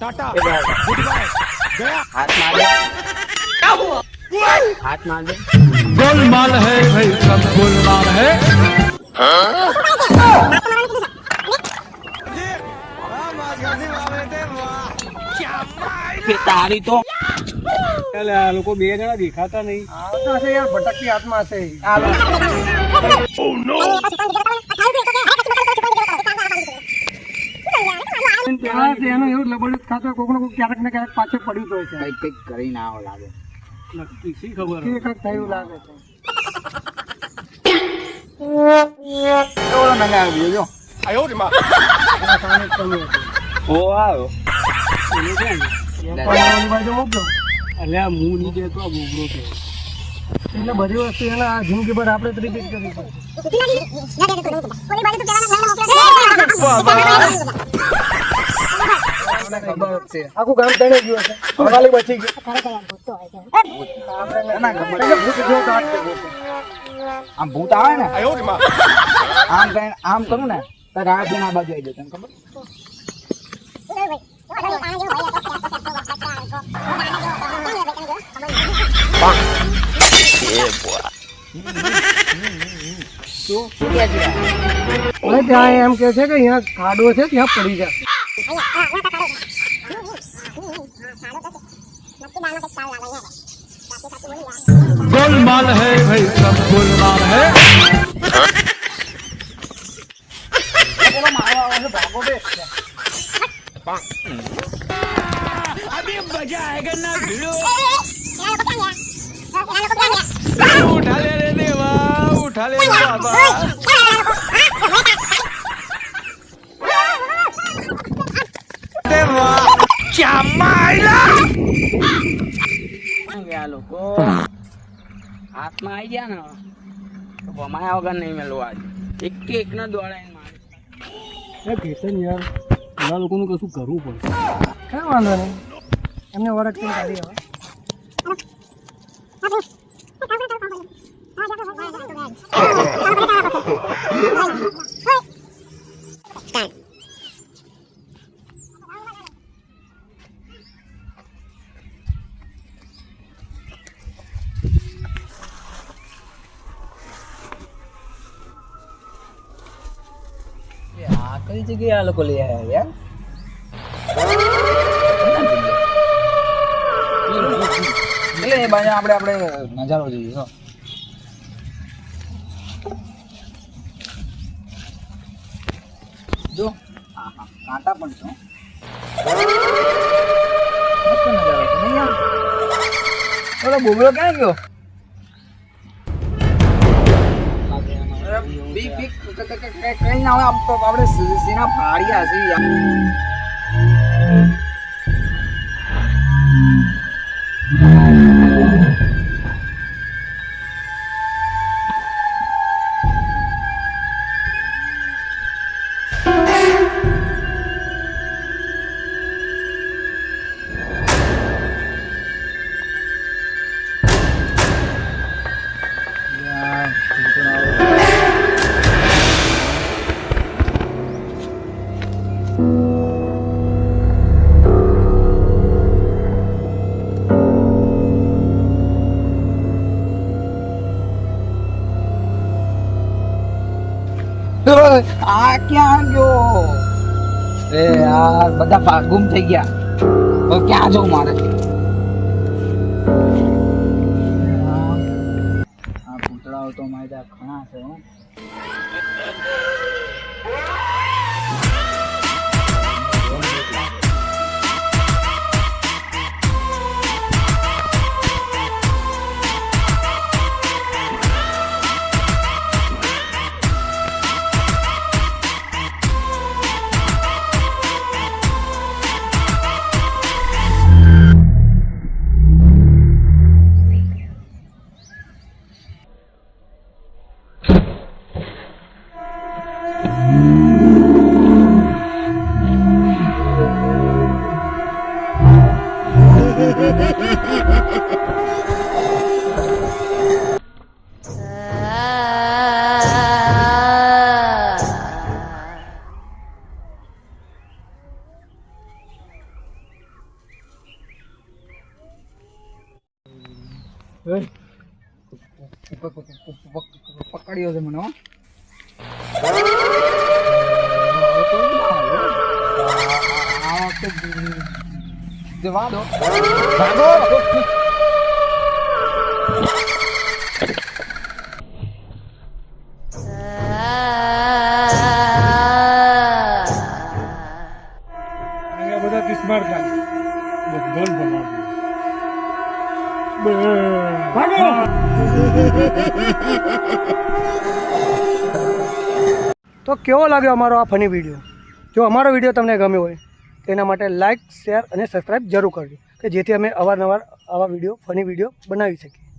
Tata good bye गया हाथ मार दे। क्या हुआ? हाथ मार दे। गोलमाल है भाई, सब गोलमाल है। फिर तारी तो આ લોકો બે જણા દેખાતા નહીં. આવતા હશે યાર, ભટકતી આત્મા હશે. એનું એવું લબડું ખાતું કોક ને કોક ક્યારેક ને ક્યારેક પાછળ પડ્યું તો છે. કઈક કરીને આવો લાગે. નક્કી શી ખબર કંઈક થયું લાગે છે. કેવડો નંગા આવ્યો જો. आयो रे मां એના કારણે જ કમી હતી. ઓ આવ્યો. એનું છે ને, એ પણ બાજુ મોકલો. એટલે આ મું નહીં દેતો, આ બોબરો છે. એટલે બધી વસ્તુ એના જિંદગી ભર આપણે જ રિપીટ કરવી પડે. ખબર જ છે. આખું ગામ તણે ગયું હશે, ખાલી બચી ગયું. ના ખબર. ભૂત જો કાઢ દે ભૂત. આમ ભૂત આવે ને आयो रे मां આમ કરીને આમ કરું ને તો રાત દિન આ બાજુ આવી જાય. તને ખબર? શું કે છે? હવે ત્યાં એમ કે છે કે અહીંયા ખાડો છે, ત્યાં પડી જાય. गोलमाल है भाई, सब गोलमाल है। પેલો મારો આવે છે, ભાગો બે. अभी मजा आएगा ना भिड़ो उठा ले रे देवा उठा ले रे बाबा देवा चामाइला આ લોકો હાથમાં આવી ગયા ને તો ભમાયા વગર નહીં મેળવા એક કે એક ના દોડાઈને મારે. એ કેતન યાર, પેલા લોકોનું કશું કરવું પડશે. કઈ વાંધો નહીં, એમને વરખ કેમ કાઢી આવે. આ કઈ જગ્યાએ આ લોકો લઈ આવ્યા યાર? એટલે એ બાજુ આપણે નજારો જોઈએ છો. જો હા હા કાંટા પણ છો. મસ્ત નજારો છે નહીં યાર? ઓલો બોબડો ક્યાં ગયો? બીક બીક કઈ ના હોય, આપણે સીના ફાડ્યા છે યાર. આ ક્યાં ગયો? એ યાર બધા ગુમ થઈ ગયા. હવે ક્યાં જવું મારે? આ પૂતળાઓ તો મારા ઘણા છે હો. પકડ્યો છે મને હો. આ વખતે જવા દો. ભાગો. અહીંયા બધા કિસ્મત લાગે બધો ભાગો. તો કેવો લાગ્યો અમારો આ ફની વિડીયો? જો અમારો વિડીયો તમને ગમ્યો હોય તેના માટે લાઇક, શેર અને સબસ્ક્રાઈબ જરૂર કરજો કે જેથી અમે અવારનવાર આવા વિડીયો ફની વિડીયો બનાવી શકીએ.